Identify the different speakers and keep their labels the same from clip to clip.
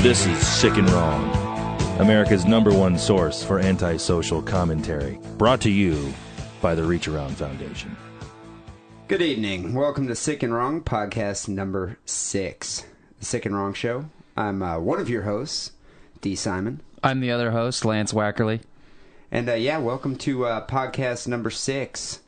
Speaker 1: This is Sick and Wrong, America's #1 source for antisocial commentary. Brought to you by the Reach Around Foundation.
Speaker 2: Good evening. Welcome to Sick and Wrong, podcast number 6. The Sick and Wrong Show. I'm one of your hosts, D. Simon.
Speaker 3: I'm the other host, Lance Wackerly.
Speaker 2: And welcome to podcast number 6.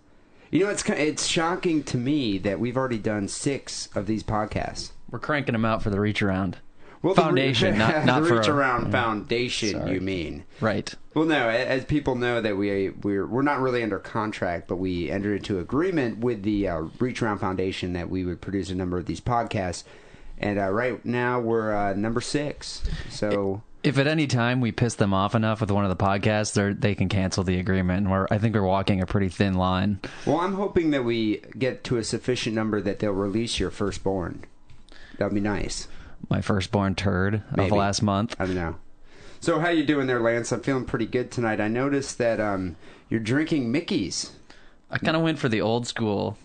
Speaker 2: You know, it's shocking to me that we've already done 6 of these podcasts.
Speaker 3: We're cranking them out for the Reach Around.
Speaker 2: Well,
Speaker 3: Foundation, not
Speaker 2: the
Speaker 3: for
Speaker 2: Reach Around Foundation.
Speaker 3: Sorry.
Speaker 2: You mean?
Speaker 3: Right.
Speaker 2: Well, no. As people know, that we're not really under contract, but we entered into agreement with the Reach Around Foundation that we would produce a number of these podcasts, and right now we're number 6. So,
Speaker 3: if at any time we piss them off enough with one of the podcasts, they can cancel the agreement. And I think we're walking a pretty thin line.
Speaker 2: Well, I'm hoping that we get to a sufficient number that they'll release your firstborn. That'd be nice.
Speaker 3: My firstborn turd
Speaker 2: Maybe.
Speaker 3: of last month.
Speaker 2: I don't know. So how you doing there, Lance? I'm feeling pretty good tonight. I noticed that you're drinking Mickey's.
Speaker 3: I kind of went for the old school.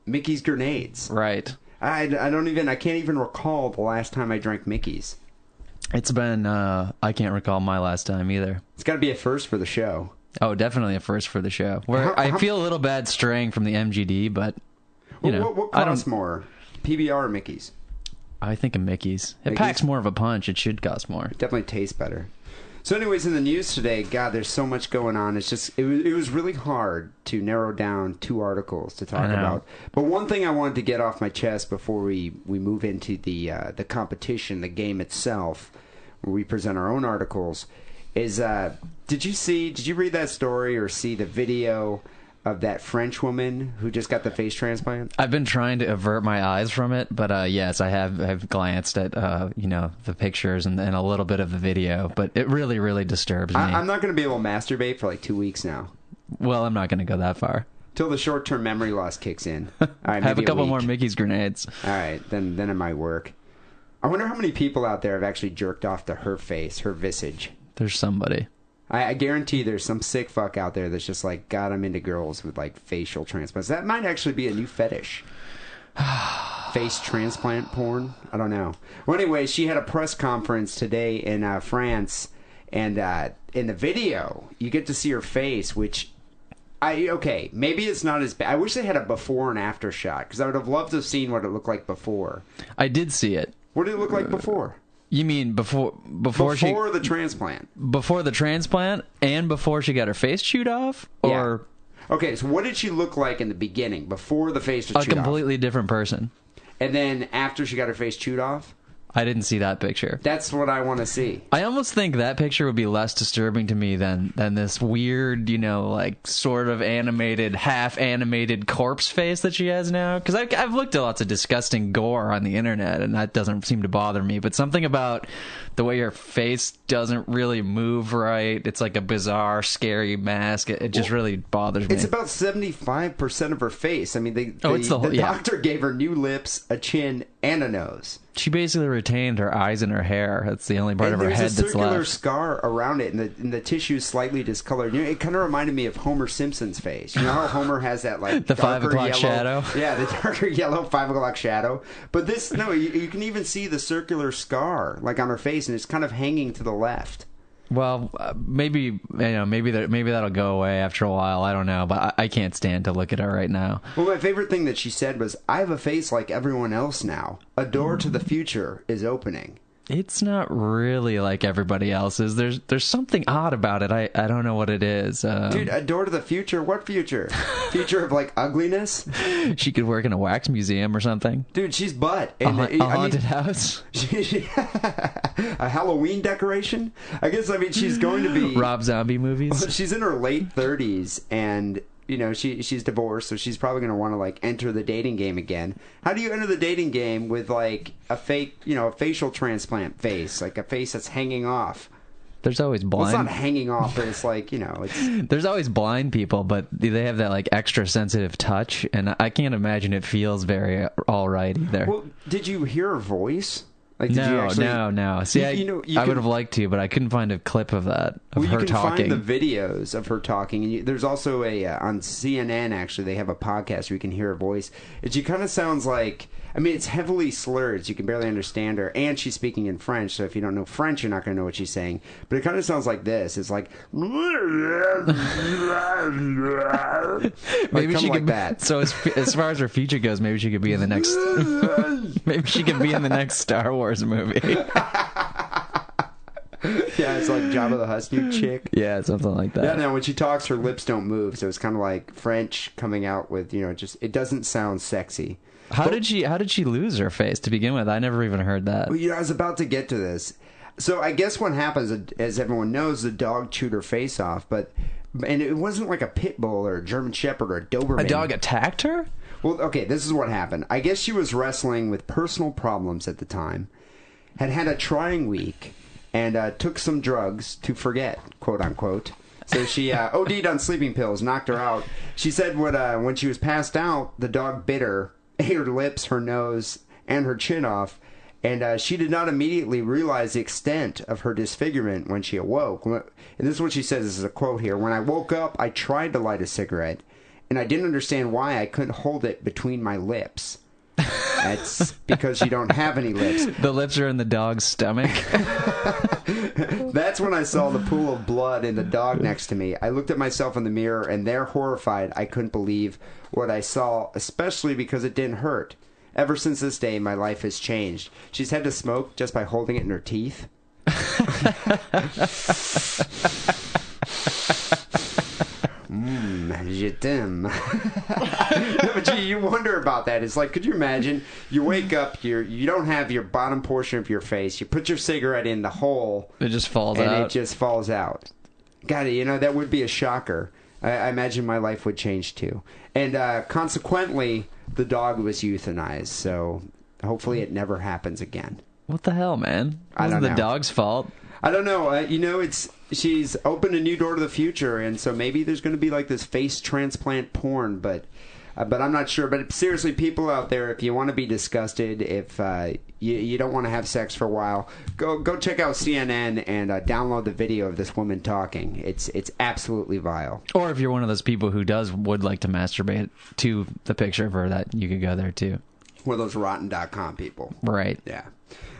Speaker 2: Mickey's grenades.
Speaker 3: Right.
Speaker 2: I can't even recall the last time I drank Mickey's.
Speaker 3: It's been, I can't recall my last time either.
Speaker 2: It's got to be a first for the show.
Speaker 3: Oh, definitely a first for the show. I feel a little bad straying from the MGD, but, you know.
Speaker 2: What costs more, PBR or Mickey's?
Speaker 3: I think of Mickey's. It
Speaker 2: Mickey's?
Speaker 3: packs more of a punch. It should cost more.
Speaker 2: It definitely tastes better. So anyways, in the news today, God, there's so much going on. It's just, it was really hard to narrow down 2 articles to talk about. But one thing I wanted to get off my chest before we move into the competition, the game itself, where we present our own articles, is did you read that story or see the video of that French woman who just got the face transplant?
Speaker 3: I've been trying to avert my eyes from it, but yes, I have glanced at the pictures and a little bit of the video, but it really, really disturbs me.
Speaker 2: I'm not going to be able to masturbate for like 2 weeks now.
Speaker 3: Well, I'm not going to go that far.
Speaker 2: Till the short-term memory loss kicks in. All right,
Speaker 3: have a couple
Speaker 2: week.
Speaker 3: more Mickey's grenades.
Speaker 2: All right, then it might work. I wonder how many people out there have actually jerked off to her face, her visage.
Speaker 3: There's somebody.
Speaker 2: I guarantee there's some sick fuck out there that's just like, God, I'm into girls with like facial transplants. That might actually be a new fetish. Face transplant porn? I don't know. Well, anyway, she had a press conference today in France, and in the video, you get to see her face, which, maybe it's not as bad. I wish they had a before and after shot, because I would have loved to have seen what it looked like before.
Speaker 3: I did see it.
Speaker 2: What did it look like before?
Speaker 3: You mean before
Speaker 2: the transplant?
Speaker 3: Before the transplant and before she got her face chewed off? Or
Speaker 2: yeah. Okay, so what did she look like in the beginning, before the face was chewed off?
Speaker 3: A completely different person.
Speaker 2: And then after she got her face chewed off?
Speaker 3: I didn't see that picture.
Speaker 2: That's what I want to see.
Speaker 3: I almost think that picture would be less disturbing to me than this weird, like sort of animated, half-animated corpse face that she has now. Because I've looked at lots of disgusting gore on the internet, and that doesn't seem to bother me. But something about the way her face doesn't really move right, it's like a bizarre, scary mask. It just really bothers me.
Speaker 2: It's about 75% of her face. I mean, the doctor gave her new lips, a chin, and a nose.
Speaker 3: She basically retained her eyes and her hair. That's the only part of her head that's left.
Speaker 2: There's a circular scar around it, and the tissue is slightly discolored. You know, it kind of reminded me of Homer Simpson's face. You know how Homer has that like
Speaker 3: the 5 o'clock shadow?
Speaker 2: Yeah, the darker yellow 5 o'clock shadow. But this, no, you can even see the circular scar like on her face, and it's kind of hanging to the left.
Speaker 3: Well, maybe that'll go away after a while. I don't know, but I can't stand to look at her right now.
Speaker 2: Well, my favorite thing that she said was, "I have a face like everyone else now. A door to the future is opening."
Speaker 3: It's not really like everybody else's. There's something odd about it. I don't know what it is.
Speaker 2: Dude, a door to the future? What future? Future of like ugliness?
Speaker 3: She could work in a wax museum or something.
Speaker 2: Dude, she's butt.
Speaker 3: A haunted house?
Speaker 2: A Halloween decoration? I guess, she's going to be...
Speaker 3: Rob Zombie movies?
Speaker 2: She's in her late 30s, and... she's divorced, so she's probably going to want to, like, enter the dating game again. How do you enter the dating game with, like, a fake, a facial transplant face? Like, a face that's hanging off.
Speaker 3: There's always blind...
Speaker 2: Well, it's not hanging off, but it's like, it's...
Speaker 3: There's always blind people, but they have that, like, extra sensitive touch, and I can't imagine it feels very all right either.
Speaker 2: Well, did you hear her voice? Like, did you actually?
Speaker 3: No. See, I would have liked to, but I couldn't find a clip of that of her
Speaker 2: you can
Speaker 3: talking.
Speaker 2: find the videos of her talking, and there's also a on CNN. Actually, they have a podcast where you can hear her voice. She kind of sounds like. I mean, it's heavily slurred, so you can barely understand her, and she's speaking in French. So if you don't know French, you're not going to know what she's saying. But it kind of sounds like this. It's like
Speaker 3: maybe she could
Speaker 2: like that.
Speaker 3: So as far as her future goes, maybe she could be in the next. Maybe she could be in the next Star Wars movie.
Speaker 2: Yeah, it's like Jabba the Hutt chick.
Speaker 3: Yeah, something like that.
Speaker 2: Yeah, no, when she talks, her lips don't move, so it's kind of like French coming out with, just it doesn't sound sexy.
Speaker 3: How did she lose her face to begin with? I never even heard that.
Speaker 2: Well, I was about to get to this. So I guess what happens, as everyone knows, the dog chewed her face off, and it wasn't like a pit bull or a German Shepherd or a Doberman.
Speaker 3: A dog attacked her?
Speaker 2: Well, okay, this is what happened. I guess she was wrestling with personal problems at the time, had a trying week, and took some drugs to forget, quote unquote. So she OD'd on sleeping pills, knocked her out. She said when she was passed out, the dog bit her, ate her lips, her nose, and her chin off, and she did not immediately realize the extent of her disfigurement when she awoke. And this is what she says, this is a quote here. When I woke up, I tried to light a cigarette, and I didn't understand why I couldn't hold it between my lips. That's because you don't have any lips.
Speaker 3: The lips are in the dog's stomach.
Speaker 2: That's when I saw the pool of blood in the dog next to me. I looked at myself in the mirror, and there, horrified, I couldn't believe what I saw, especially because it didn't hurt. Ever since this day, my life has changed. She's had to smoke just by holding it in her teeth. Je t'aime. No, but you wonder about that. It's like, could you imagine? You wake up, you don't have your bottom portion of your face. You put your cigarette in the hole.
Speaker 3: It just falls
Speaker 2: and
Speaker 3: out.
Speaker 2: it just falls out. God, that would be a shocker. I imagine my life would change too. And consequently, the dog was euthanized. So hopefully it never happens again.
Speaker 3: What the hell, man?
Speaker 2: I don't
Speaker 3: Wasn't
Speaker 2: know.
Speaker 3: the dog's fault?
Speaker 2: I don't know. She's opened a new door to the future, and so maybe there's going to be like this face transplant porn, but I'm not sure. But seriously, people out there, if you want to be disgusted, if you don't want to have sex for a while, go check out CNN and download the video of this woman talking. It's absolutely vile.
Speaker 3: Or if you're one of those people who would like to masturbate to the picture of her, that you could go there too.
Speaker 2: One of those rotten.com people.
Speaker 3: Right.
Speaker 2: Yeah.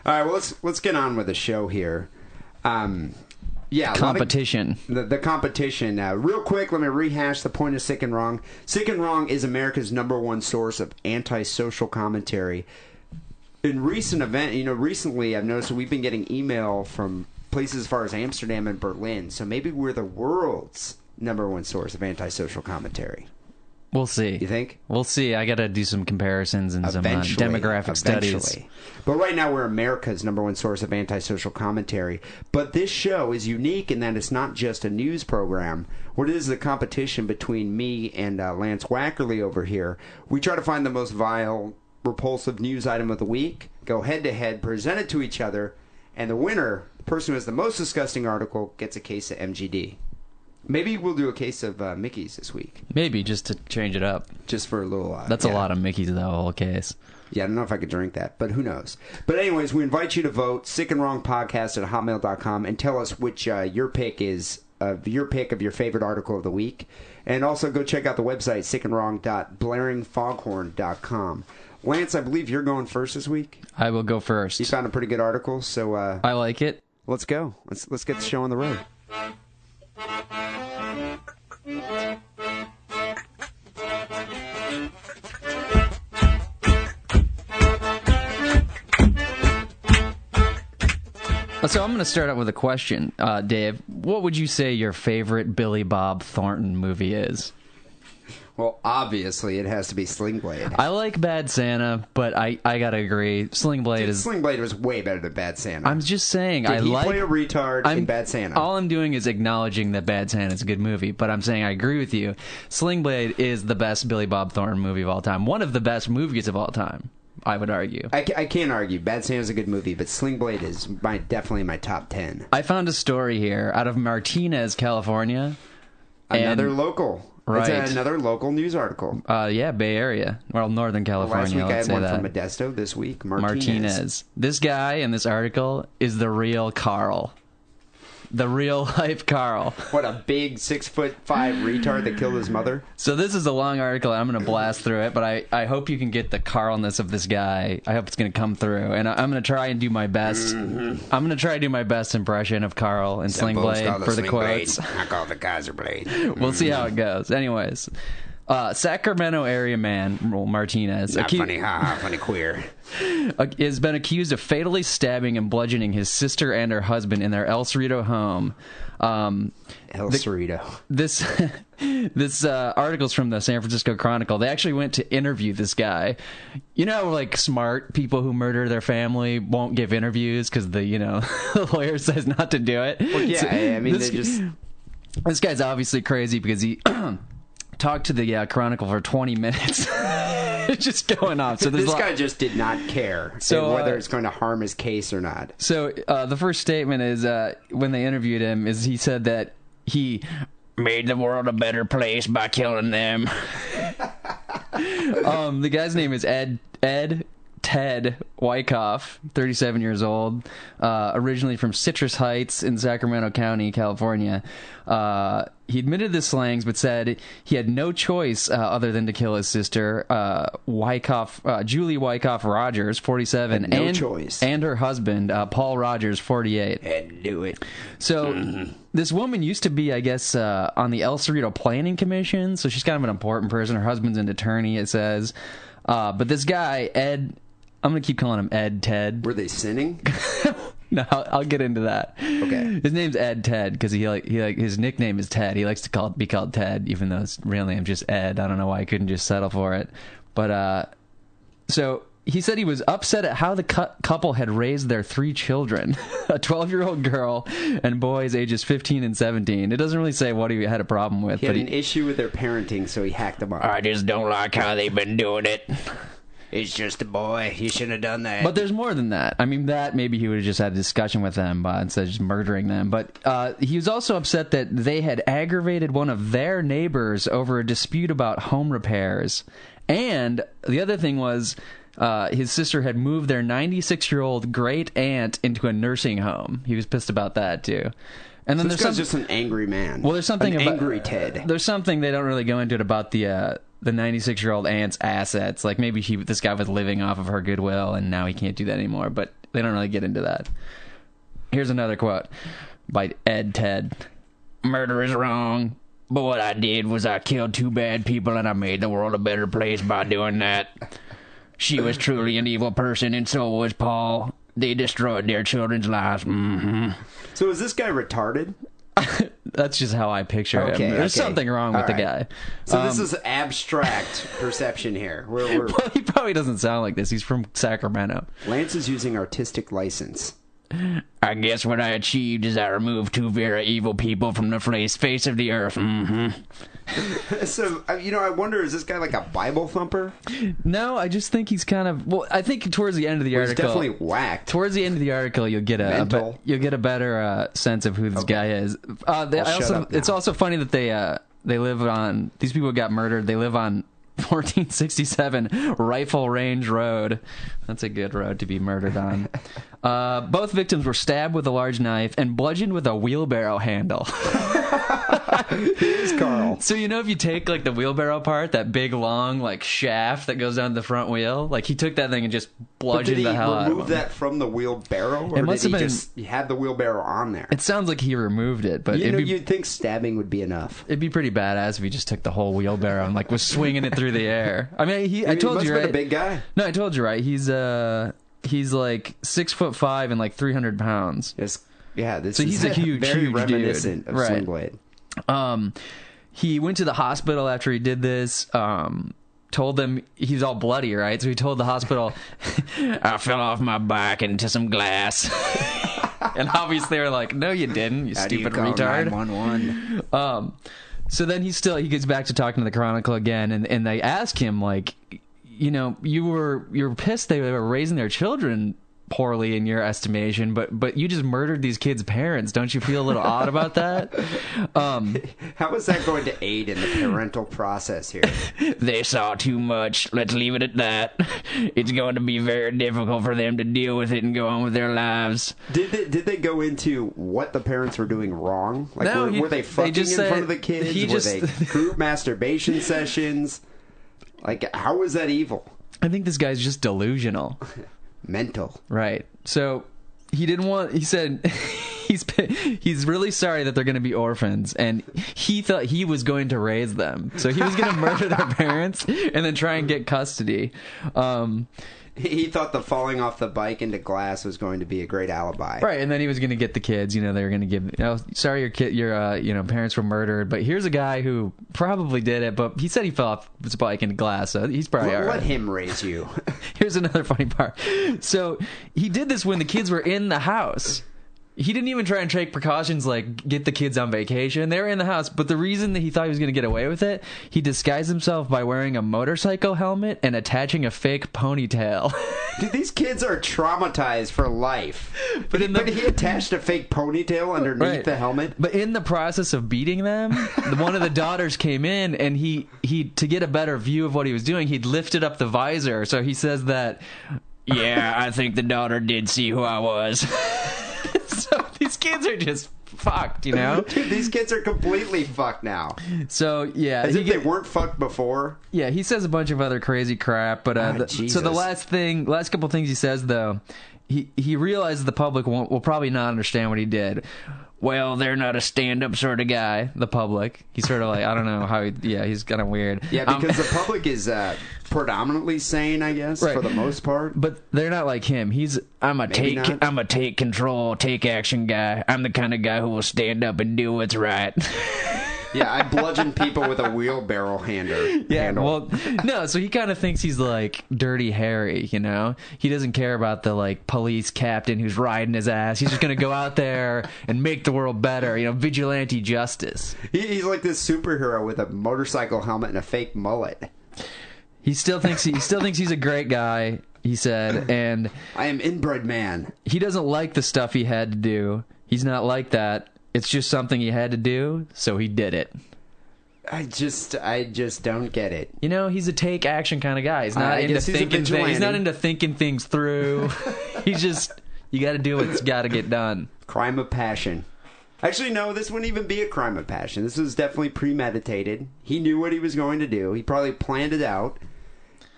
Speaker 2: All right, well, let's get on with the show here. Yeah,
Speaker 3: competition.
Speaker 2: The competition. Real quick, let me rehash the point of Sick and Wrong. Sick and Wrong is America's #1 source of antisocial commentary. In recently I've noticed that we've been getting email from places as far as Amsterdam and Berlin, so maybe we're the world's #1 source of antisocial commentary.
Speaker 3: We'll see.
Speaker 2: You think?
Speaker 3: We'll see. I got to do some comparisons and some demographic studies.
Speaker 2: But right now, we're America's #1 source of antisocial commentary. But this show is unique in that it's not just a news program. What it is the competition between me and Lance Wackerly over here. We try to find the most vile, repulsive news item of the week, go head-to-head, present it to each other, and the winner, the person who has the most disgusting article, gets a case of MGD. Maybe we'll do a case of Mickey's this week.
Speaker 3: Maybe, just to change it up.
Speaker 2: Just for a little...
Speaker 3: That's a lot of Mickey's, the whole case.
Speaker 2: Yeah, I don't know if I could drink that, but who knows. But anyways, we invite you to vote sickandwrongpodcast@hotmail.com and tell us which your pick is of your favorite article of the week. And also go check out the website, sickandwrong.blaringfoghorn.com. Lance, I believe you're going first this week.
Speaker 3: I will go first.
Speaker 2: You found a pretty good article, so...
Speaker 3: I like it.
Speaker 2: Let's go. Let's get the show on the road.
Speaker 3: So I'm going to start out with a question, Dave. What would you say your favorite Billy Bob Thornton movie is?
Speaker 2: Well, obviously, it has to be Sling Blade.
Speaker 3: I like Bad Santa, but I gotta agree, Sling Blade
Speaker 2: Sling Blade was way better than Bad Santa.
Speaker 3: I'm just saying,
Speaker 2: Did he play a retard in Bad Santa?
Speaker 3: All I'm doing is acknowledging that Bad Santa is a good movie, but I'm saying I agree with you. Sling Blade is the best Billy Bob Thornton movie of all time. One of the best movies of all time, I would argue.
Speaker 2: I can't argue. Bad Santa's a good movie, but Sling Blade is definitely my top 10.
Speaker 3: I found a story here out of Martinez, California.
Speaker 2: Another local.
Speaker 3: Right.
Speaker 2: It's another local news article.
Speaker 3: Yeah, Bay Area. Well, Northern California.
Speaker 2: Last week I
Speaker 3: let's
Speaker 2: had
Speaker 3: say
Speaker 2: one
Speaker 3: that.
Speaker 2: from Modesto. This week,
Speaker 3: Martinez. This guy in this article is the real Carl. The real life Carl.
Speaker 2: What a big 6'5" retard that killed his mother.
Speaker 3: So this is a long article. I'm going to blast through it, but I hope you can get the Carlness of this guy. I hope it's going to come through, and I'm going to try and do my best. I'm going to try to do my best impression of Carl and Sling Blade for the quotes.
Speaker 2: I call it the Kaiser Blade.
Speaker 3: We'll see how it goes. Anyways, Sacramento area man Martinez,
Speaker 2: Not funny, funny queer.
Speaker 3: has been accused of fatally stabbing and bludgeoning his sister and her husband in their El Cerrito home.
Speaker 2: El Cerrito.
Speaker 3: This article's from the San Francisco Chronicle. They actually went to interview this guy. You know, like smart people who murder their family won't give interviews because the the lawyer says not to do it.
Speaker 2: Well, yeah,
Speaker 3: So
Speaker 2: I mean,
Speaker 3: this guy's obviously crazy because he talked to the Chronicle for 20 minutes. Just going off. So
Speaker 2: this guy just did not care whether it's going to harm his case or not.
Speaker 3: So the first statement is when they interviewed him is he said that he made the world a better place by killing them. The guy's name is Ted Wyckoff, 37 years old, originally from Citrus Heights in Sacramento County, California. He admitted the slangs, but said he had no choice other than to kill his sister, Julie Wyckoff Rogers, 47, and her husband, Paul Rogers, 48.
Speaker 2: Had to do it.
Speaker 3: So this woman used to be, I guess, on the El Cerrito Planning Commission, so she's kind of an important person. Her husband's an attorney, it says. But this guy, Ed, I'm going to keep calling him Ted.
Speaker 2: Were they sinning?
Speaker 3: No, I'll get into that.
Speaker 2: Okay.
Speaker 3: His name's Ted because he his nickname is Ted. He likes to be called Ted, even though his real name's just Ed. I don't know why he couldn't just settle for it. But so he said he was upset at how the couple had raised their 3 children, a 12-year-old girl and boys ages 15 and 17. It doesn't really say what he had a problem with.
Speaker 2: He had an issue with their parenting, so he hacked them up.
Speaker 4: I just don't like how they've been doing it.
Speaker 2: It's just a boy. You shouldn't have done that.
Speaker 3: But there's more than that. I mean, that maybe he would have just had a discussion with them instead of just murdering them. But he was also upset that they had aggravated one of their neighbors over a dispute about home repairs. And the other thing was his sister had moved their 96-year-old great aunt into a nursing home. He was pissed about that, too. And then
Speaker 2: this guy's just an angry man.
Speaker 3: Well, there's something about
Speaker 2: angry Ted.
Speaker 3: There's something they don't really go into it about the 96-year-old aunt's assets. Like maybe this guy was living off of her goodwill, and now he can't do that anymore. But they don't really get into that. Here's another quote by Ted.
Speaker 4: Murder is wrong, but what I did was I killed 2 bad people, and I made the world a better place by doing that. She was truly an evil person, and so was Paul. They destroyed their children's lives.
Speaker 2: So is this guy retarded?
Speaker 3: That's just how I picture him. There's something wrong with the guy.
Speaker 2: So this is abstract perception here.
Speaker 3: Well, he probably doesn't sound like this. He's from Sacramento.
Speaker 2: Lance is using artistic license.
Speaker 4: I guess what I achieved is I removed 2 very evil people from the face of the earth.
Speaker 2: So, I wonder, is this guy like a Bible thumper?
Speaker 3: No, I just think he's kind of... Well, I think towards the end of the article...
Speaker 2: He's definitely whacked.
Speaker 3: Towards the end of the article, you'll get a better sense of who this guy is. It's also funny that they live on... These people got murdered. They live on 1467 Rifle Range Road. That's a good road to be murdered on. Both victims were stabbed with a large knife and bludgeoned with a wheelbarrow handle.
Speaker 2: Here's Carl.
Speaker 3: So if you take like the wheelbarrow part, that big long like shaft that goes down the front wheel, like he took that thing and just bludgeoned the hell out of it.
Speaker 2: Did he remove that from the wheelbarrow, or did he just have the wheelbarrow on there?
Speaker 3: It sounds like he removed it, but
Speaker 2: you'd think stabbing would be enough.
Speaker 3: It'd be pretty badass if he just took the whole wheelbarrow and like was swinging it through the air. I mean, I told you, right?
Speaker 2: He must have been a big guy.
Speaker 3: No, I told you, right? He's like 6'5" and like 300 pounds.
Speaker 2: Yeah,
Speaker 3: so he's a huge,
Speaker 2: very
Speaker 3: huge
Speaker 2: reminiscent
Speaker 3: dude.
Speaker 2: of Sling Blade.
Speaker 3: He went to the hospital after he did this. Told them he's all bloody, right? So he told the hospital,
Speaker 4: I fell off my bike into some glass.
Speaker 3: And obviously they were like, no, you didn't, you stupid retard.
Speaker 2: 911.
Speaker 3: So then he gets back to talking to the Chronicle again, and they ask him like, you were pissed they were raising their children poorly in your estimation, but you just murdered these kids' parents. Don't you feel a little odd about that?
Speaker 2: How is that going to aid in the parental process here?
Speaker 4: They saw too much. Let's leave it at that. It's going to be very difficult for them to deal with it and go on with their lives.
Speaker 2: Did they go into what the parents were doing wrong? Like,
Speaker 3: No,
Speaker 2: were they fucking in front of the kids? Were they group masturbation sessions? Like, how was that evil?
Speaker 3: I think this guy's just delusional.
Speaker 2: Mental.
Speaker 3: Right. So he didn't want. He said he's really sorry that they're going to be orphans, and he thought he was going to raise them. So he was going to murder their parents and then try and get custody.
Speaker 2: He thought the falling off the bike into glass was going to be a great alibi.
Speaker 3: Right, and then he was going to get the kids. You know, they were going to give. Sorry, your parents were murdered, but here's a guy who probably did it. But he said he fell off his bike into glass, so he's probably all right.
Speaker 2: Let him raise you.
Speaker 3: Here's another funny part. So he did this when the kids were in the house. He didn't even try and take precautions like get the kids on vacation. They were in the house, but the reason that he thought he was going to get away with it, he disguised himself by wearing a motorcycle helmet and attaching a fake ponytail.
Speaker 2: Dude, these kids are traumatized for life. But he attached a fake ponytail underneath the helmet.
Speaker 3: But in the process of beating them, one of the daughters came in, and he to get a better view of what he was doing, he'd lifted up the visor. So he says that,
Speaker 4: yeah, I think the daughter did see who I was.
Speaker 3: So these kids are just fucked, you know?
Speaker 2: Dude, these kids are completely fucked now.
Speaker 3: So, yeah.
Speaker 2: As if they weren't fucked before.
Speaker 3: Yeah, he says a bunch of other crazy crap, but so the last couple things he says, though, he realizes the public will probably not understand what he did. Well, they're not a stand-up sort of guy, the public. He's sort of like, I don't know how he's kind of weird.
Speaker 2: Yeah, because the public is predominantly sane, I guess,
Speaker 3: right,
Speaker 2: for the most part.
Speaker 3: But they're not like him. I'm a take control, take action guy. I'm the kind of guy who will stand up and do what's right.
Speaker 2: Yeah, I bludgeon people with a wheelbarrow handle.
Speaker 3: Yeah, well, no, so he kind of thinks he's like Dirty Harry, you know? He doesn't care about the like police captain who's riding his ass. He's just going to go out there and make the world better, you know, vigilante justice.
Speaker 2: He's like this superhero with a motorcycle helmet and a fake mullet.
Speaker 3: He still thinks he's a great guy, he said, and
Speaker 2: I am inbred man.
Speaker 3: He doesn't like the stuff he had to do. He's not like that. It's just something he had to do, so he did it.
Speaker 2: I just don't get it.
Speaker 3: You know, he's a take action kind of guy. He's not into thinking things. He's not into thinking things through. He's just, you got to do what's got to get done.
Speaker 2: Crime of passion. Actually, no, this wouldn't even be a crime of passion. This was definitely premeditated. He knew what he was going to do. He probably planned it out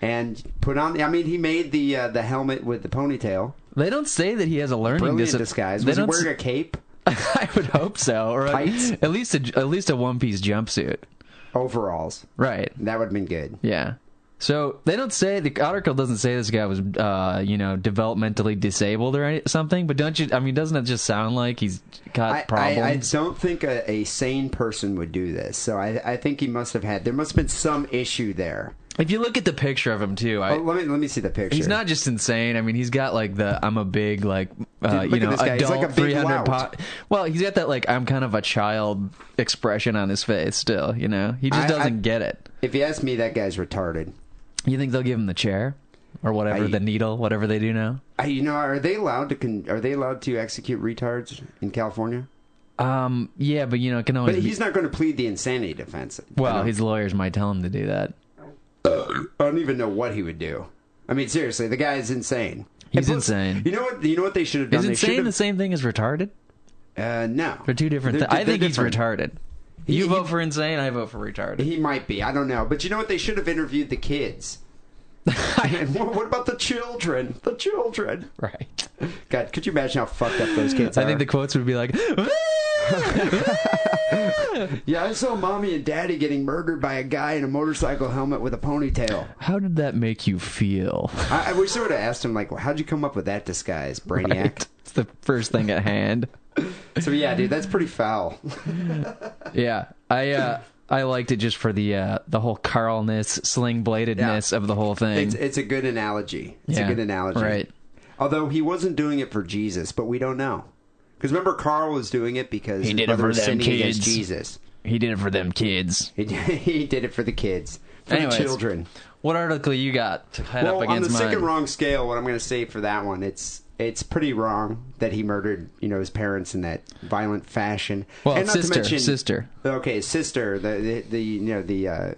Speaker 2: and put on. I mean, he made the helmet with the ponytail.
Speaker 3: They don't say that he has a learning
Speaker 2: disguise. Was he wearing a cape?
Speaker 3: I would hope so, or at least a one-piece jumpsuit,
Speaker 2: overalls.
Speaker 3: Right,
Speaker 2: that would have been good.
Speaker 3: Yeah. So they don't say, the article doesn't say this guy was, developmentally disabled or something. But don't you? I mean, doesn't it just sound like he's got problems?
Speaker 2: I don't think a sane person would do this. So I think he must have had. There must have been some issue there.
Speaker 3: If you look at the picture of him too,
Speaker 2: let me see the picture.
Speaker 3: He's not just insane. I mean, he's got like I'm a big adult
Speaker 2: he's like a big
Speaker 3: 300 pound. Well, he's got that like I'm kind of a child expression on his face still. You know, he just doesn't get it.
Speaker 2: If you ask me, that guy's retarded.
Speaker 3: You think they'll give him the chair or whatever, the needle, whatever they do now?
Speaker 2: Are they allowed to execute retards in California?
Speaker 3: Yeah, but it can always.
Speaker 2: But he's not going to plead the insanity defense.
Speaker 3: Well, his lawyers might tell him to do that.
Speaker 2: I don't even know what he would do. I mean, seriously, the guy is insane.
Speaker 3: He's insane.
Speaker 2: You know what they should have done?
Speaker 3: Is insane the same thing as retarded?
Speaker 2: No.
Speaker 3: They're two different things. I think he's retarded. You vote for insane, I vote for retarded.
Speaker 2: He might be. I don't know. But you know what? They should have interviewed the kids. And what about the children? The children.
Speaker 3: Right.
Speaker 2: God, could you imagine how fucked up those kids are?
Speaker 3: I think the quotes would be like,
Speaker 2: yeah, I saw mommy and daddy getting murdered by a guy in a motorcycle helmet with a ponytail.
Speaker 3: How did that make you feel?
Speaker 2: I wish they would have asked him, like, well, how'd you come up with that disguise, Brainiac?
Speaker 3: Right. It's the first thing at hand.
Speaker 2: So, yeah, dude, that's pretty foul.
Speaker 3: Yeah. I liked it just for the whole Carl-ness, sling-bladedness of the whole thing.
Speaker 2: It's a good analogy. It's a good analogy.
Speaker 3: Right.
Speaker 2: Although he wasn't doing it for Jesus, but we don't know. Because remember, Carl was doing it because
Speaker 4: he did it for them kids.
Speaker 2: Jesus.
Speaker 4: He did it for them kids.
Speaker 2: He did it for the kids. For the children.
Speaker 3: What article you got to head up against mine?
Speaker 2: On the sick and wrong scale, what I'm going to say for that one, it's it's pretty wrong that he murdered, his parents in that violent fashion.
Speaker 3: Well,
Speaker 2: and not to
Speaker 3: sister.
Speaker 2: Okay, sister, the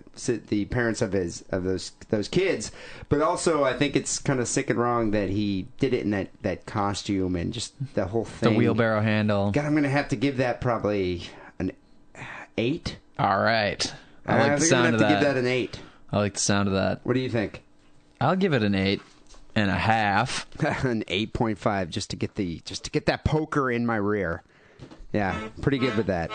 Speaker 2: parents of those kids. But also, I think it's kind of sick and wrong that he did it in that costume and just the whole thing.
Speaker 3: The wheelbarrow handle.
Speaker 2: God, I'm gonna have to give that probably an 8.
Speaker 3: All right. I like the sound of that.
Speaker 2: I think I'm gonna have to give that an 8.
Speaker 3: I like the sound of that.
Speaker 2: What do you think?
Speaker 3: I'll give it an 8.5.
Speaker 2: An 8.5 just to get that poker in my rear. Yeah, pretty good with that.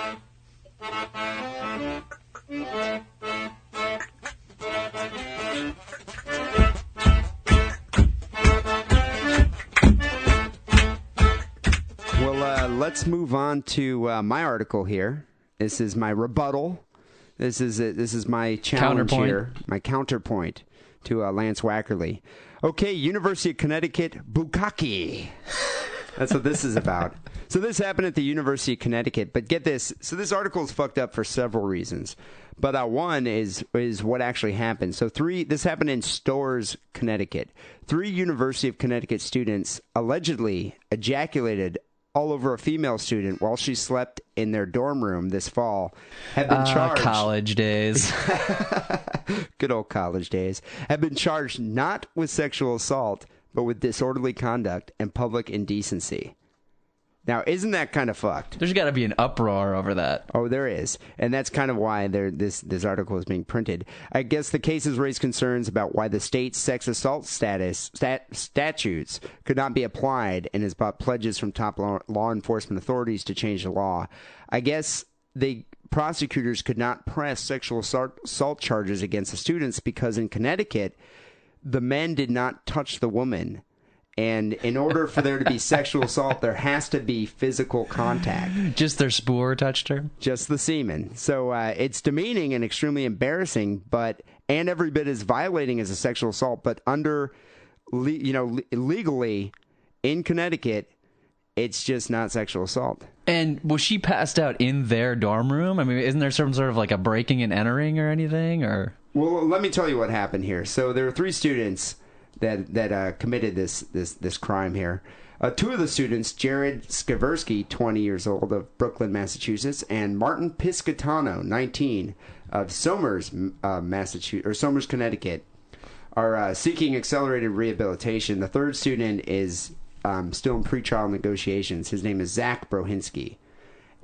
Speaker 2: Well, let's move on to my article here. This is my rebuttal. This is my challenge here, my counterpoint to Lance Wackerly. Okay, University of Connecticut, Bukkake. That's what this is about. So this happened at the University of Connecticut, but get this. So this article is fucked up for several reasons. But one is what actually happened. So this happened in Storrs, Connecticut. 3 University of Connecticut students allegedly ejaculated all over a female student while she slept in their dorm room this fall, have been charged.
Speaker 3: College days.
Speaker 2: Good old college days. Have been charged not with sexual assault, but with disorderly conduct and public indecency. Now, isn't that kind of fucked?
Speaker 3: There's got to be an uproar over that.
Speaker 2: Oh, there is. And that's kind of why this article is being printed. I guess the cases raise concerns about why the state's sex assault statutes could not be applied and has brought pledges from top law enforcement authorities to change the law. I guess prosecutors could not press sexual assault charges against the students because in Connecticut, the men did not touch the woman. And in order for there to be sexual assault, there has to be physical contact.
Speaker 3: Just their spoor touched her?
Speaker 2: Just the semen. So it's demeaning and extremely embarrassing, and every bit as violating as a sexual assault. But legally in Connecticut, it's just not sexual assault.
Speaker 3: And was she passed out in their dorm room? I mean, isn't there some sort of like a breaking and entering or anything? Or
Speaker 2: well, let me tell you what happened here. So there were 3 students that committed this crime here. 2 of the students, Jared Skaversky, 20 years old, of Brooklyn, Massachusetts, and Martin Piscatano, 19, of Somers, Somers, Connecticut, are seeking accelerated rehabilitation. The 3rd student is still in pretrial negotiations. His name is Zach Brohinski.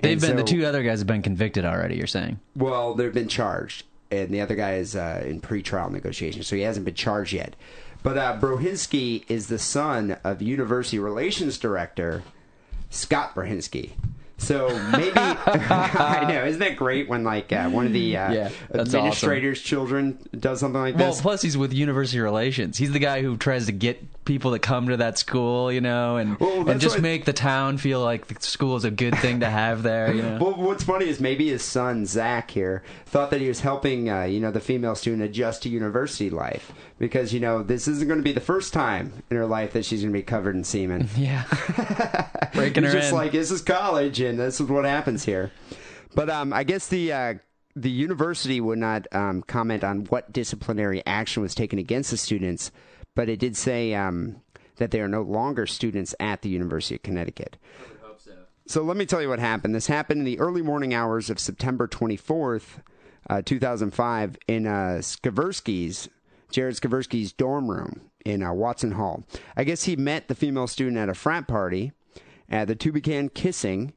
Speaker 3: The 2 other guys have been convicted already, you're saying?
Speaker 2: Well, they've been charged, and the other guy is in pretrial negotiations, so he hasn't been charged yet. But Brohinski is the son of University Relations Director Scott Brohinski. So maybe I know, isn't that great when one of the administrators' children does something like this?
Speaker 3: Well, plus he's with University Relations. He's the guy who tries to get people to come to that school, and just make the town feel like the school is a good thing to have there.
Speaker 2: Well, what's funny is maybe his son Zach here thought that he was helping the female student adjust to university life because this isn't going to be the first time in her life that she's going to be covered in semen.
Speaker 3: Yeah, breaking her
Speaker 2: just
Speaker 3: in.
Speaker 2: Like this is college. And this is what happens here. But I guess the university would not comment on what disciplinary action was taken against the students, but it did say that they are no longer students at the University of Connecticut.
Speaker 3: I would hope so.
Speaker 2: So let me tell you what happened. This happened in the early morning hours of September 24th, 2005, in Jared Skaversky's dorm room in Watson Hall. I guess he met the female student at a frat party. The 2 began kissing.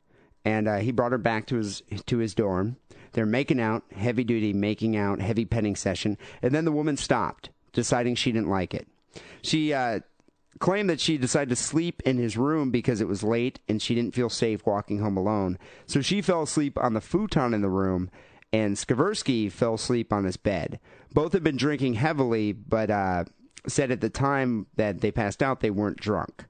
Speaker 2: And he brought her back to his dorm. They're making out, heavy-duty making out, heavy petting session. And then the woman stopped, deciding she didn't like it. She claimed that she decided to sleep in his room because it was late and she didn't feel safe walking home alone. So she fell asleep on the futon in the room, and Skaversky fell asleep on his bed. Both had been drinking heavily, but said at the time that they passed out they weren't drunk.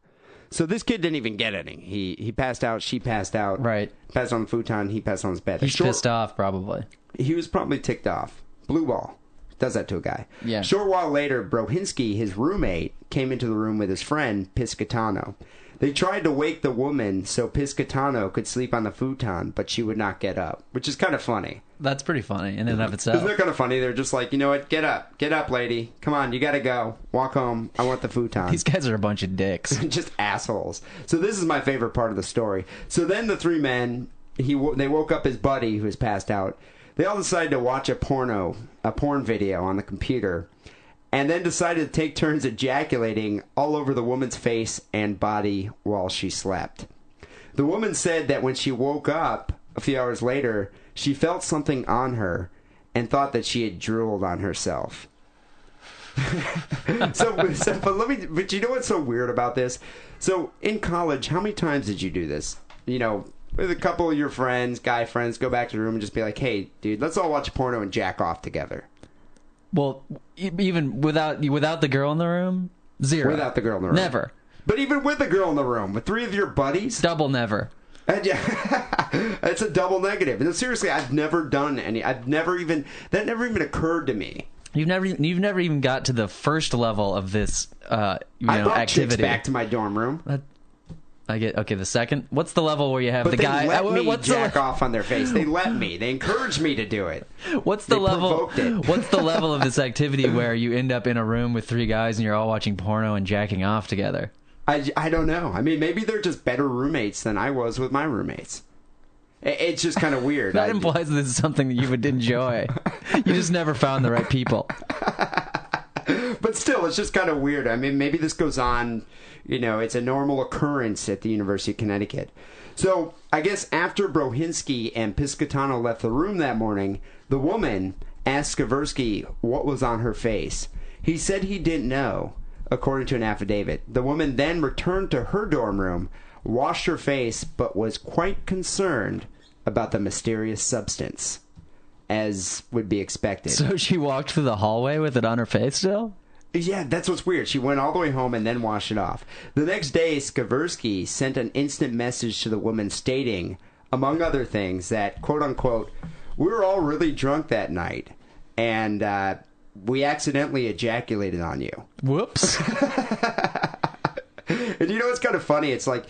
Speaker 2: So this kid didn't even get any. He passed out. She passed out.
Speaker 3: Right.
Speaker 2: Passed on the futon. He passed on his bed.
Speaker 3: He's pissed off, probably.
Speaker 2: He was probably ticked off. Blue ball. does that to a guy.
Speaker 3: Yeah.
Speaker 2: A short while later, Brohinsky, his roommate, came into the room with his friend, Piscatano. They tried to wake the woman so Piscatano could sleep on the futon, but she would not get up, which is kind of funny.
Speaker 3: That's pretty funny in and of itself.
Speaker 2: Isn't that kind of funny? They're just like, you know what? Get up, lady. Come on, you gotta go. Walk home. I want the futon.
Speaker 3: These guys are a bunch of dicks.
Speaker 2: Just assholes. So this is my favorite part of the story. So then the three men, they woke up his buddy who was passed out. They all decided to watch a porn video on the computer, and then decided to take turns ejaculating all over the woman's face and body while she slept. The woman said that when she woke up a few hours later, she felt something on her and thought that she had drooled on herself. But you know what's so weird about this? So in college, how many times did you do this? You know, with a couple of your friends, guy friends, go back to the room and just be like, hey, dude, let's all watch porno and jack off together.
Speaker 3: Well, even without the girl in the room, zero.
Speaker 2: Without the girl in the room.
Speaker 3: Never.
Speaker 2: But even with the girl in the room, with three of your buddies?
Speaker 3: Double never.
Speaker 2: And yeah, it's a double negative. No, seriously, I've never done any. That never even occurred to me.
Speaker 3: You've never even got to the first level of this
Speaker 2: I brought
Speaker 3: activity.
Speaker 2: chicks back to my dorm room.
Speaker 3: I get okay. The second, what's the level where you have
Speaker 2: But
Speaker 3: the
Speaker 2: they
Speaker 3: guy?
Speaker 2: let me
Speaker 3: what's
Speaker 2: jack off on their face. They let me. They encouraged me to do it.
Speaker 3: What's the
Speaker 2: They
Speaker 3: level?
Speaker 2: provoked it.
Speaker 3: What's the level of this activity where you end up in a room with three guys and you're all watching porno and jacking off together?
Speaker 2: I don't know. I mean, maybe they're just better roommates than I was with my roommates. It's just kind of weird.
Speaker 3: That implies this is something that you would enjoy. You just never found the right people.
Speaker 2: But still, it's just kind of weird. I mean, maybe this goes on, you know, it's a normal occurrence at the University of Connecticut. So, I guess after Brohinsky and Piscatano left the room that morning, the woman asked Skaversky what was on her face. He said he didn't know, according to an affidavit. The woman then returned to her dorm room, washed her face, but was quite concerned about the mysterious substance, as would be expected.
Speaker 3: So she walked through the hallway with it on her face still?
Speaker 2: Yeah, that's what's weird. She went all the way home and then washed it off. The next day, Skaversky sent an instant message to the woman stating, among other things, that, quote-unquote, we were all really drunk that night, and we accidentally ejaculated on you.
Speaker 3: Whoops.
Speaker 2: And you know what's kind of funny? It's like,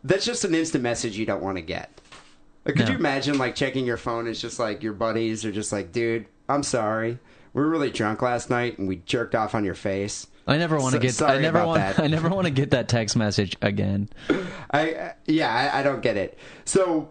Speaker 2: that's just an instant message you don't want to get. Like, could
Speaker 3: No.
Speaker 2: you imagine, like, checking your phone? It's just like your buddies are just like, dude, I'm sorry. We were really drunk last night and we jerked off on your face.
Speaker 3: I never want to get.
Speaker 2: Sorry
Speaker 3: I never
Speaker 2: about
Speaker 3: want.
Speaker 2: that.
Speaker 3: I never want to get that text message again.
Speaker 2: I don't get it. So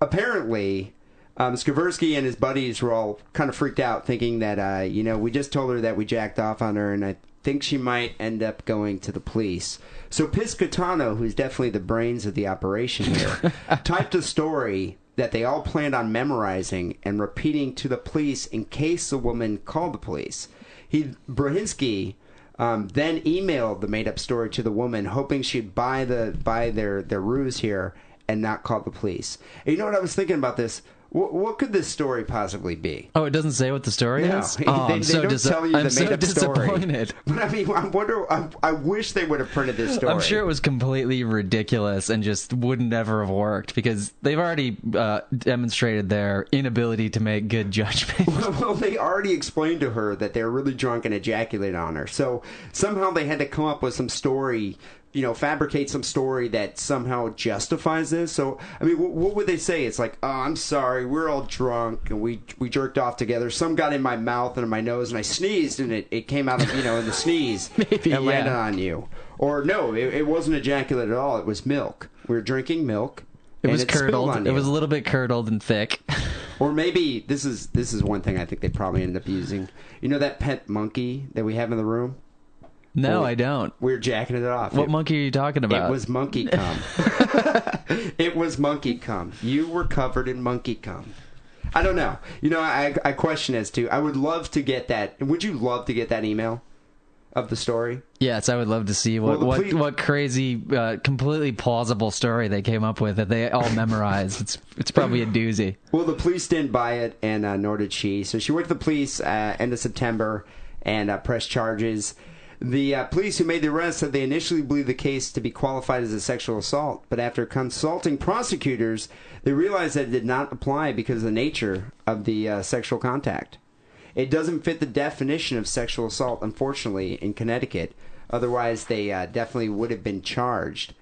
Speaker 2: apparently, Skaversky and his buddies were all kind of freaked out, thinking that we just told her that we jacked off on her, and I think she might end up going to the police. So Piscatano, who's definitely the brains of the operation here, typed a story that they all planned on memorizing and repeating to the police in case the woman called the police. Brohinsky then emailed the made-up story to the woman, hoping she'd buy their ruse here and not call the police. And you know what I was thinking about this? What could this story possibly be?
Speaker 3: Oh, it doesn't say what the story
Speaker 2: No,
Speaker 3: is.
Speaker 2: they
Speaker 3: I'm so
Speaker 2: don't tell you
Speaker 3: I'm
Speaker 2: the
Speaker 3: so
Speaker 2: made-up story.
Speaker 3: disappointed.
Speaker 2: But I mean, I wish they would have printed this story.
Speaker 3: I'm sure it was completely ridiculous and just would never have worked because they've already demonstrated their inability to make good judgment.
Speaker 2: Well, they already explained to her that they were really drunk and ejaculated on her. So somehow they had to come up with some story, fabricate some story that somehow justifies this. So, I mean, what would they say? It's like, oh, I'm sorry, we're all drunk and we jerked off together. Some got in my mouth and in my nose and I sneezed and it came out of, in the sneeze
Speaker 3: Maybe,
Speaker 2: and landed
Speaker 3: yeah.
Speaker 2: on you. Or no, it wasn't ejaculate at all. It was milk. We were drinking milk.
Speaker 3: It was
Speaker 2: and spilled
Speaker 3: curdled.
Speaker 2: on
Speaker 3: It
Speaker 2: you.
Speaker 3: was a little bit curdled and thick.
Speaker 2: Or maybe this is one thing I think they probably ended up using. You know that pet monkey that we have in the room?
Speaker 3: No,
Speaker 2: Well,
Speaker 3: I don't.
Speaker 2: We were jacking it off.
Speaker 3: What monkey are you talking about?
Speaker 2: It was monkey cum. It was monkey cum. You were covered in monkey cum. I don't know. I question as to. I would love to get that. Would you love to get that email of the story?
Speaker 3: Yes, I would love to see what crazy, completely plausible story they came up with that they all memorized. It's probably a doozy.
Speaker 2: Well, the police didn't buy it, and nor did she. So she went to the police end of September and pressed charges. The police who made the arrest said they initially believed the case to be qualified as a sexual assault, but after consulting prosecutors, they realized that it did not apply because of the nature of the sexual contact. It doesn't fit the definition of sexual assault, unfortunately, in Connecticut. Otherwise, they definitely would have been charged.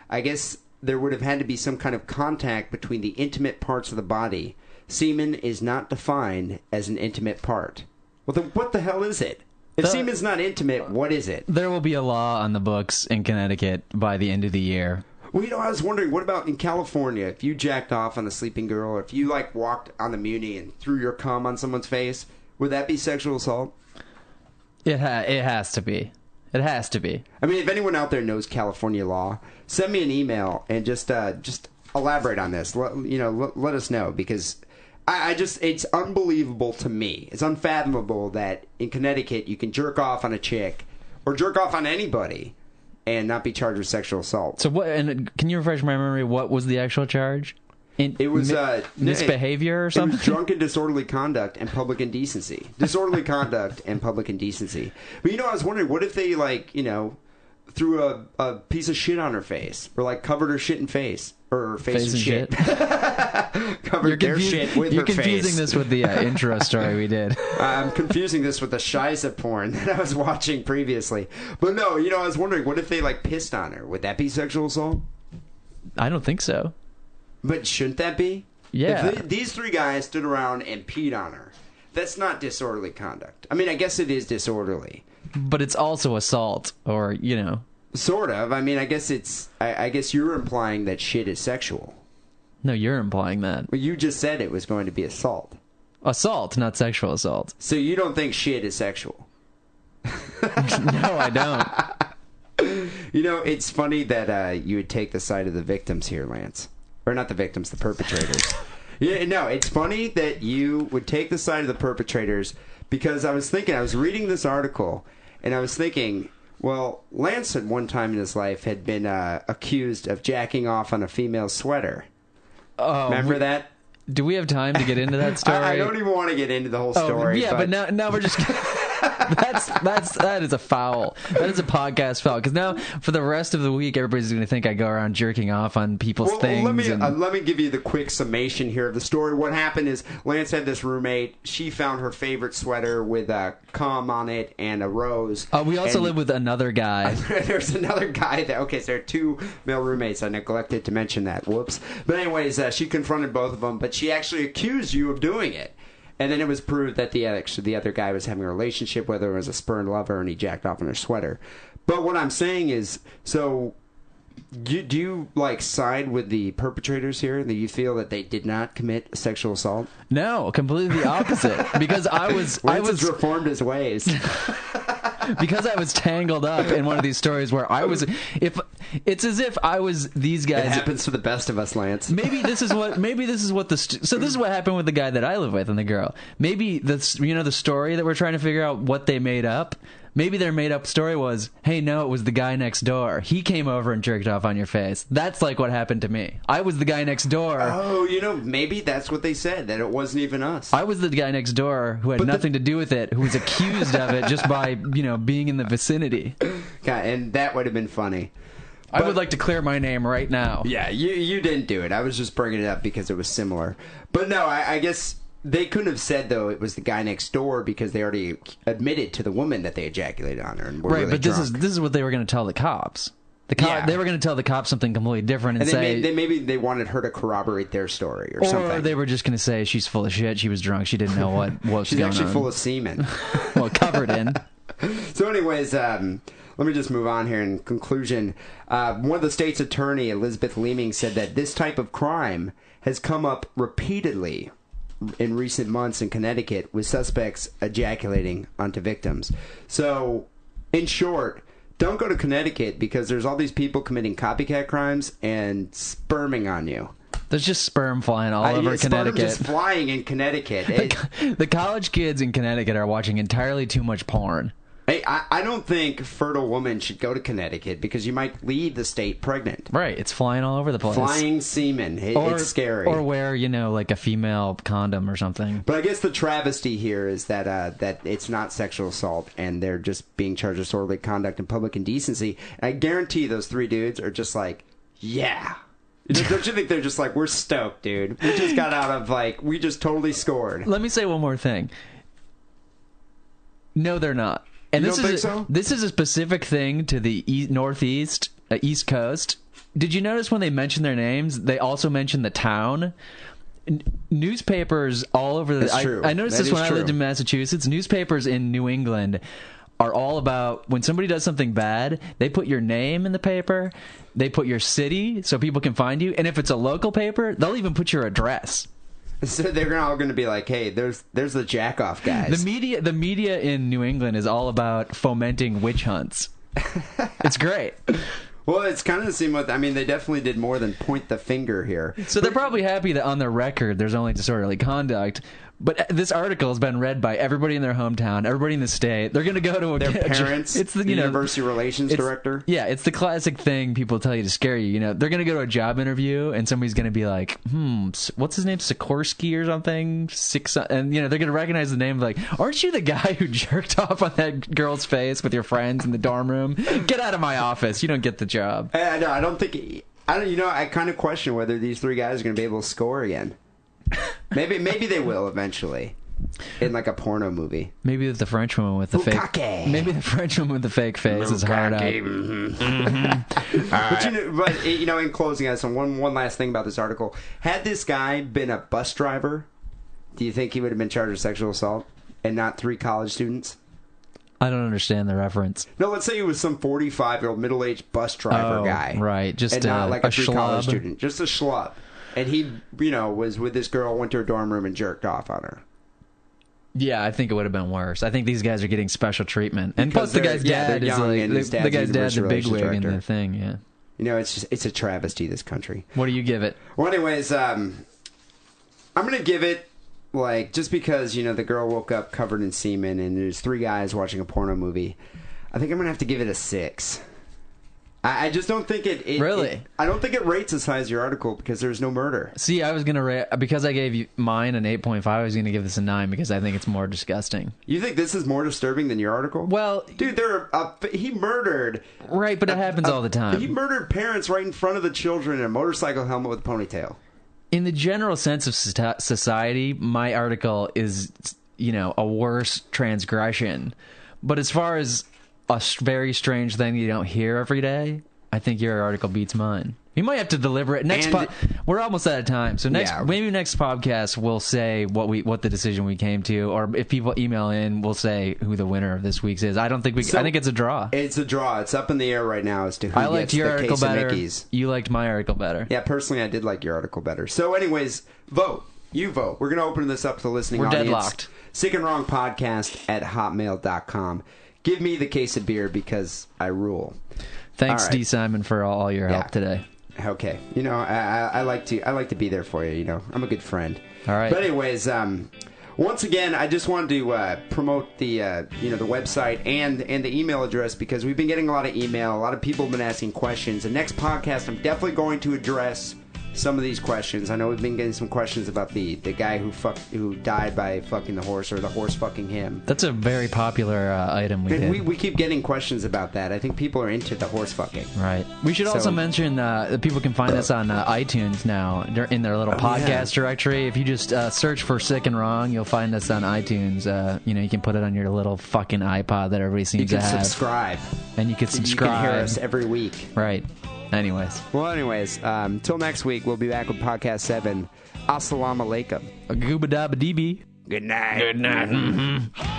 Speaker 2: I guess there would have had to be some kind of contact between the intimate parts of the body. Semen is not defined as an intimate part. Well, then what the hell is it? If semen's not intimate, what is it?
Speaker 3: There will be a law on the books in Connecticut by the end of the year.
Speaker 2: Well, I was wondering, what about in California? If you jacked off on a sleeping girl, or if you, walked on the Muni and threw your cum on someone's face, would that be sexual assault?
Speaker 3: It has to be. It has to be.
Speaker 2: I mean, if anyone out there knows California law, send me an email and just elaborate on this. Let us know, because it's unbelievable to me. It's unfathomable that in Connecticut you can jerk off on a chick or jerk off on anybody and not be charged with sexual assault.
Speaker 3: So what? And can you refresh my memory? What was the actual charge?
Speaker 2: It was
Speaker 3: misbehavior or something?
Speaker 2: It was drunken disorderly conduct and public indecency. Disorderly conduct and public indecency. But I was wondering, what if they threw a piece of shit on her face, or covered her shit in face, or her face in shit. Covered their shit with her face.
Speaker 3: You're confusing this with the intro story we did.
Speaker 2: I'm confusing this with the Shiza porn that I was watching previously. But no, I was wondering, what if they pissed on her? Would that be sexual assault?
Speaker 3: I don't think so.
Speaker 2: But shouldn't that be?
Speaker 3: Yeah.
Speaker 2: If these three guys stood around and peed on her, that's not disorderly conduct. I mean, I guess it is disorderly.
Speaker 3: But it's also assault, or,
Speaker 2: Sort of. I mean, I guess I guess you're implying that shit is sexual.
Speaker 3: No, you're implying that.
Speaker 2: Well, you just said it was going to be assault.
Speaker 3: Assault, not sexual assault.
Speaker 2: So you don't think shit is sexual?
Speaker 3: No, I don't.
Speaker 2: It's funny that you would take the side of the victims here, Lance. Or not the victims, the perpetrators. Yeah, no, it's funny that you would take the side of the perpetrators, because I was reading this article, and I was thinking, well, Lance at one time in his life had been accused of jacking off on a female sweater.
Speaker 3: Oh,
Speaker 2: remember that?
Speaker 3: Do we have time to get into that story?
Speaker 2: I don't even want to get into the whole story.
Speaker 3: Yeah, but now we're just... that is a foul. That is a podcast foul. Because now, for the rest of the week, everybody's going to think I go around jerking off on people's things.
Speaker 2: Let me give you the quick summation here of the story. What happened is Lance had this roommate. She found her favorite sweater with a cum on it and a rose.
Speaker 3: We also live with another guy.
Speaker 2: There's another guy so there are two male roommates. I neglected to mention that. Whoops. But anyways, she confronted both of them, but she actually accused you of doing it. And then it was proved that the other guy was having a relationship, whether it was a spurned lover, and he jacked off in her sweater. But what I'm saying is, so do you side with the perpetrators here? That you feel that they did not commit sexual assault?
Speaker 3: No, completely the opposite. Because I was
Speaker 2: reformed his ways.
Speaker 3: Because I was tangled up in one of these stories where I was, it's as if I was these guys.
Speaker 2: It happens to the best of us, Lance.
Speaker 3: Maybe this is what so this is what happened with the guy that I live with and the girl. Maybe the story that we're trying to figure out what they made up. Maybe their made-up story was, hey, no, it was the guy next door. He came over and jerked off on your face. That's what happened to me. I was the guy next door.
Speaker 2: Oh, maybe that's what they said, that it wasn't even us.
Speaker 3: I was the guy next door who had nothing to do with it, who was accused of it just by, being in the vicinity.
Speaker 2: God, and that would have been funny.
Speaker 3: I would like to clear my name right now.
Speaker 2: Yeah, you didn't do it. I was just bringing it up because it was similar. But no, I guess... They couldn't have said, though, it was the guy next door, because they already admitted to the woman that they ejaculated on her. And were really
Speaker 3: but
Speaker 2: drunk.
Speaker 3: this is what they were going to tell the cops. They were going to tell the cops something completely different and say...
Speaker 2: Maybe they wanted her to corroborate their story or something.
Speaker 3: Or they were just going to say she's full of shit, she was drunk, she didn't know what was going on.
Speaker 2: She's actually full of semen.
Speaker 3: Well, covered in.
Speaker 2: So anyways, let me just move on here. In conclusion, one of the state's attorney, Elizabeth Leeming, said that this type of crime has come up repeatedly in recent months in Connecticut, with suspects ejaculating onto victims. So, in short, don't go to Connecticut, because there's all these people committing copycat crimes and sperming on you.
Speaker 3: There's just sperm flying all over Connecticut.
Speaker 2: Sperm just flying in Connecticut.
Speaker 3: The college kids in Connecticut are watching entirely too much porn.
Speaker 2: Hey, I don't think fertile women should go to Connecticut, because you might leave the state pregnant.
Speaker 3: Right, it's flying all over the place.
Speaker 2: Flying semen. It's scary.
Speaker 3: Or wear, a female condom or something.
Speaker 2: But I guess the travesty here is that it's not sexual assault, and they're just being charged with disorderly conduct and public indecency. And I guarantee those three dudes are just yeah. Don't you think they're just we're stoked, dude. We just got out of, we just totally scored.
Speaker 3: Let me say one more thing. No, they're not. And
Speaker 2: You
Speaker 3: this
Speaker 2: don't
Speaker 3: is
Speaker 2: think so?
Speaker 3: this is a specific thing to the Northeast, East Coast. Did you notice when they mention their names, they also mention the town? Newspapers all over the.
Speaker 2: That's true.
Speaker 3: I noticed
Speaker 2: That
Speaker 3: this
Speaker 2: is
Speaker 3: when I lived
Speaker 2: true.
Speaker 3: in Massachusetts. Newspapers in New England are all about when somebody does something bad, they put your name in the paper, they put your city so people can find you, and if it's a local paper, they'll even put your address.
Speaker 2: So they're all going to be like, "Hey, there's the jack off guys."
Speaker 3: The media in New England is all about fomenting witch hunts. It's great.
Speaker 2: Well, it's kind of the same with. I mean, they definitely did more than point the finger here.
Speaker 3: So they're probably happy that on their record there's only disorderly conduct. But this article has been read by everybody in their hometown, everybody in the state. They're going to go to
Speaker 2: Their parents,
Speaker 3: It's the
Speaker 2: university relations director.
Speaker 3: Yeah, it's the classic thing people tell you to scare you. They're going to go to a job interview and somebody's going to be like, what's his name, Sikorsky or something? And they're going to recognize the name, like, aren't you the guy who jerked off on that girl's face with your friends in the dorm room? Get out of my office. You don't get the job.
Speaker 2: I don't think. I kind of question whether these three guys are going to be able to score again. Maybe they will eventually, in like a porno movie.
Speaker 3: Maybe the French woman with the
Speaker 2: Bukake.
Speaker 3: fake. Maybe the French woman with the fake face is hard out.
Speaker 2: But in closing, guys, one last thing about this article: had this guy been a bus driver, do you think he would have been charged with sexual assault and not 3 college students?
Speaker 3: I don't understand the reference.
Speaker 2: No, let's say he was some 45-year-old middle-aged bus driver guy,
Speaker 3: right? Just
Speaker 2: and not like a 3 college
Speaker 3: schlub.
Speaker 2: student, just a schlub. And he, was with this girl, went to her dorm room and jerked off on her.
Speaker 3: Yeah, I think it would have been worse. I think these guys are getting special treatment, and
Speaker 2: Because
Speaker 3: plus the
Speaker 2: they're-
Speaker 3: guy's
Speaker 2: yeah,
Speaker 3: dad
Speaker 2: they're
Speaker 3: is
Speaker 2: young
Speaker 3: like
Speaker 2: and his
Speaker 3: the
Speaker 2: dad's
Speaker 3: guy's dad's a
Speaker 2: university
Speaker 3: bigwig in
Speaker 2: relations
Speaker 3: the thing. Yeah.
Speaker 2: It's a travesty, this country.
Speaker 3: What do you give it?
Speaker 2: Well, anyways, I'm gonna give it just because the girl woke up covered in semen and there's 3 guys watching a porno movie. I think I'm gonna have to give it a 6. I just don't think it
Speaker 3: Really?
Speaker 2: I don't think it rates as high as your article because there's no murder.
Speaker 3: See, I was gonna rate because I gave you mine an 8.5. I was gonna give this a 9 because I think it's more disgusting.
Speaker 2: You think this is more disturbing than your article?
Speaker 3: Well,
Speaker 2: dude, he murdered.
Speaker 3: right, but it happens all the time.
Speaker 2: He murdered parents right in front of the children in a motorcycle helmet with a ponytail.
Speaker 3: In the general sense of society, my article is, a worse transgression. But as far as a very strange thing you don't hear every day, I think your article beats mine. You might have to deliver it next. We're almost out of time, so maybe next podcast we'll say what the decision we came to, or if people email in, we'll say who the winner of this week's is. I don't think I think it's a draw.
Speaker 2: It's a draw. It's up in the air right now as to who
Speaker 3: I liked
Speaker 2: gets
Speaker 3: your
Speaker 2: the
Speaker 3: article
Speaker 2: case of
Speaker 3: better.
Speaker 2: Mickey's.
Speaker 3: You liked my article better.
Speaker 2: Yeah, personally, I did like your article better. So, anyways, vote. You vote. We're going to open this up to the listening
Speaker 3: We're
Speaker 2: audience.
Speaker 3: deadlocked.
Speaker 2: Sick and Wrong Podcast at hotmail.com. Give me the case of beer because I rule.
Speaker 3: Thanks,
Speaker 2: All right.
Speaker 3: D. Simon, for all your help today.
Speaker 2: Okay. I like to be there for you. I'm a good friend.
Speaker 3: All right.
Speaker 2: But anyways, once again, I just wanted to promote the the website and the email address because we've been getting a lot of email. A lot of people have been asking questions. The next podcast, I'm definitely going to address some of these questions. I know we've been getting some questions about the guy who died by fucking the horse or the horse fucking him.
Speaker 3: That's a very popular item we did.
Speaker 2: We keep getting questions about that. I think people are into the horse fucking.
Speaker 3: Right. We should also mention that people can find us on iTunes now. They're in their little podcast directory. If you just search for Sick and Wrong, you'll find us on iTunes. You can put it on your little fucking iPod that everybody seems to have.
Speaker 2: You can subscribe.
Speaker 3: And you can subscribe.
Speaker 2: You can hear us every week.
Speaker 3: Right. Anyways.
Speaker 2: Well, till next week, we'll be back with Podcast 7. Assalamu alaikum.
Speaker 3: Gooba dabba dee.
Speaker 2: Good night.
Speaker 4: Good night.